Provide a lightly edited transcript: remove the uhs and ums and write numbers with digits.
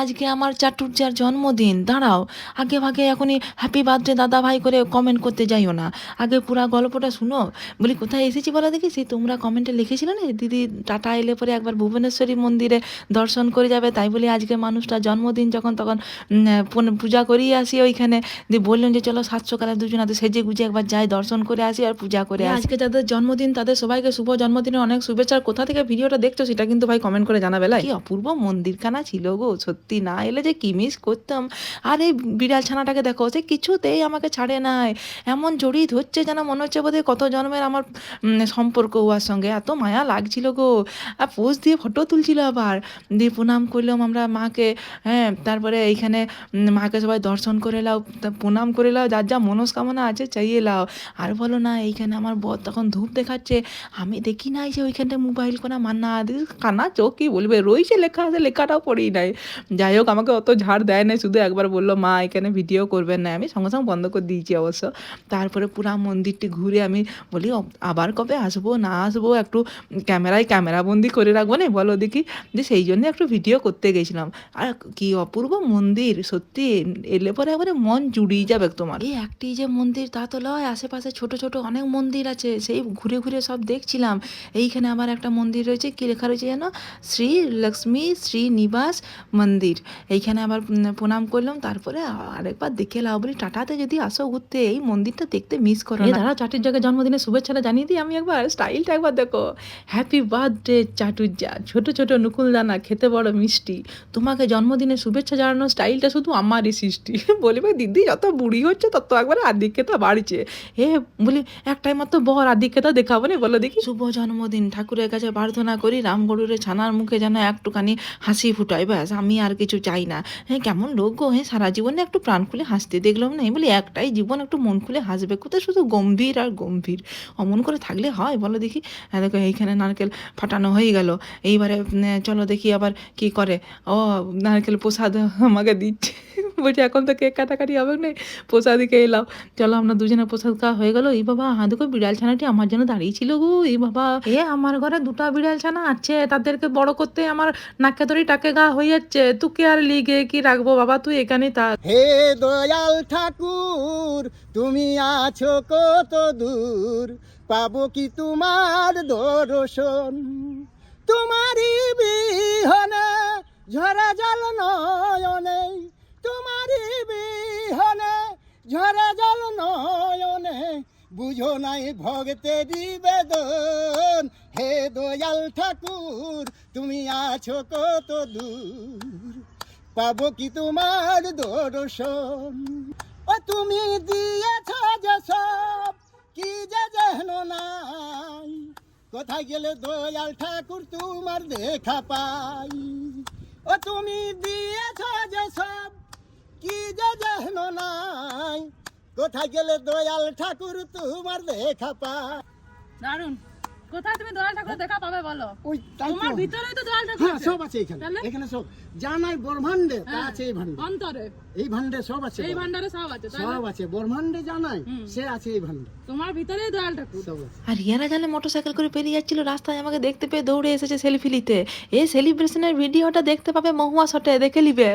আজকে আমার চাটুর্যার জন্মদিন, দাঁড়াও আগে ভাগে এখনই হ্যাপি বার্থডে দাদা ভাই করে কমেন্ট করতে যাইও না, আগে পুরা গল্পটা শুনো। বলি কোথায় এসেছি বলো দেখি, সেই তোমরা কমেন্টে লিখেছিলে না দিদি টাটা এলে পরে একবার ভুবনেশ্বরী মন্দিরে দর্শন করে যাবে, তাই বলি আজকে মানুষটার জন্মদিন যখন তখন পূজা করিয়ে আসি ওইখানে। দিয়ে বললেন যে চলো 7 সকালে দুজনাতে সেজে গুজে একবার যাই, দর্শন করে আসি আর পূজা করে আসি। আজকে যাদের জন্মদিন তাদের সবাইকে শুভ জন্মদিনের অনেক শুভেচ্ছা। কোথা থেকে ভিডিওটা দেখছো সেটা কিন্তু ভাই কমেন্ট করে জানাবে। কি অপূর্ব মন্দিরখানা ছিল গো, সত্যি না এলে যে কি মিস করতাম। আর এই বিড়াল ছানাটাকে দেখো, সে কিছুতেই আমাকে ছাড়ে নাই, এমন জড়িয়ে ধরছে যেন মনে হচ্ছে বোধহয় কত জন্মের আমার সম্পর্ক ওর সঙ্গে, এত মায়া লাগছিল গো। আর পোজ দিয়ে ফটো তুলছিল আবার, দিয়ে প্রণাম করলাম আমরা মাকে। হ্যাঁ, তারপরে এইখানে মাকে সবাই দর্শন করে লাও, প্রণাম করে লাও, যার যা মনস্কামনা আছে চাইয়ে লাও। আর বলো না, এইখানে আমার বর তখন ধূপ দেখাচ্ছে, আমি দেখি নাই যে ওইখানটায় মোবাইল করা মান্না কানা চোখ কি বলবে, রয়েছে লেখা আছে, লেখাটাও পড়েই নাই। যাই হোক, আমাকে অত ঝাড় দেয় নাই, শুধু একবার বললো মা এখানে ভিডিও করবেন না, আমি সঙ্গে সঙ্গে বন্ধ করে দিয়েছি অবশ্য। তারপরে পুরা মন্দিরটি ঘুরে আমি বলি আবার কবে আসবো না আসবো, একটু ক্যামেরাবন্দি করে রাখবো না বলো দেখি, যে সেই জন্য একটু ভিডিও করতে গেছিলাম। আর কি অপূর্ব মন্দির সত্যি, এলে পরে একবারে মন জুড়িয়ে যাবে তোমার। এই একটি যে মন্দির তা তো লয়, আশেপাশে ছোট ছোট অনেক মন্দির আছে, সেই ঘুরে ঘুরে সব দেখছিলাম। এইখানে আবার একটা মন্দির রয়েছে, কি লেখা রয়েছে যেন, শ্রী লক্ষ্মী শ্রীনিবাস মন্দির। এইখানে আবার প্রণাম করলাম, তারপরে আরেকবার দেখে লাও, বলি টাটাতে যদি আসো ঘুরতে এই মন্দিরটা দেখতে মিস করো না। দাঁড়া, চাটুর জায়গায় জন্মদিনের শুভেচ্ছাটা জানিয়ে দিই আমি একবার, স্টাইলটা একবার দেখো। হ্যাপি বার্থডে চাটুর্যা, ছোট ছোট নকুলদানা খেতে বড় মিষ্টি, তোমাকে জন্মদিনের শুভেচ্ছা জানানোর স্টাইলটা শুধু আমারই সৃষ্টি। বলি ভাই দিদি যত বুড়ি হচ্ছে তত একবার আধিক্যতা বাড়ছে। বলি একটাই মাত্র বর, আধিক্যতা দেখাবো না বলো দেখি। শুভ জন্মদিন, ঠাকুরের কাছে প্রার্থনা করি রামগরুরের ছানার মুখে যেন একটুখানি হাসি ফুটায়, ব্যাস আমি আর কিছু চাই না। কেমন লোক গো, সারা জীবনে একটু প্রাণ খুলে হাসতে দেখলাম না। বলি একটাই জীবন, একটু মন খুলে হাসবে, কোথায় শুধু গম্ভীর আর গম্ভীর, অমন করে থাকলে হয় বলো দেখি। দেখো এইখানে নারকেল ফাটানো হয়ে গেল, এইবারে চলো দেখি আবার কি করে। ও নারকেল প্রসাদ আমাকে দিচ্ছে, বলছি এখন তো কেক কাটাকাটি হবে না, প্রসাদিকে এলাম। চলো আমরা দুজনে প্রসাদ খাওয়া হয়ে গেল। এই বাবা দেখো বিড়াল ছানাটি আমার জন্য দাঁড়িয়ে ছিল গো, এই বাবা আমার ঘরে 2টা বিড়াল ছানা আছে, তাদেরকে বড় করতে আমার নাকে দড়ি টাকে গা হয়ে যাচ্ছে, তুকে আর লিগে কি রাখবো বাবা, তুই এখানে থাক। হে দয়াল ঠাকুর, তুমি আছো কত দূর, পাবো কি তোমার দর্শন, তোমারই বিহনে ঝরা জল নয়নে, তোমারই বিহনে ঝরা জল নয়নে, বুঝো নাই ভক্তেরই বেদন। হে দয়াল ঠাকুর, তুমি আছো কত দূর, পাবো কি তোমার দর্শন। ও তুমি দিয়েছ যে সব, কি যে যেন নাই, কোথায় গেলে দয়াল ঠাকুর তোমার দেখা পাই। ও তুমি দিয়েছ যে সব, কি যে যেন নাই, কোথায় গেলে দয়াল ঠাকুর তোমার দেখা পাই। দারুন, কোথায় তুমি দয়াল ঠাকুর দেখা পাবে বলো? ওই তোমার ভিতরেই তো দয়াল ঠাকুর আছে। সব আছে এখানে, এখানে সব জানাই ব্রহ্মাণ্ডে তা আছে, এই ভান্ডে অন্তরে, এই ভান্ডে সব আছে, এই ভান্ডারে সব আছে, সব আছে ব্রহ্মাণ্ডে জানাই সে আছে এই ভান্ডে, তোমার ভিতরেই দয়াল ঠাকুর সব আছে। আর ইয়ারা জানে মোটরসাইকেল করে পেরিয়ে যাচ্ছিল, রাস্তায় আমাকে দেখতে পেয়ে দৌড়ে এসেছে সেলফি নিতে। এই সেলিব্রেশনের ভিডিওটা দেখতে পাবে মহুয়া শটে, দেখে নিবে।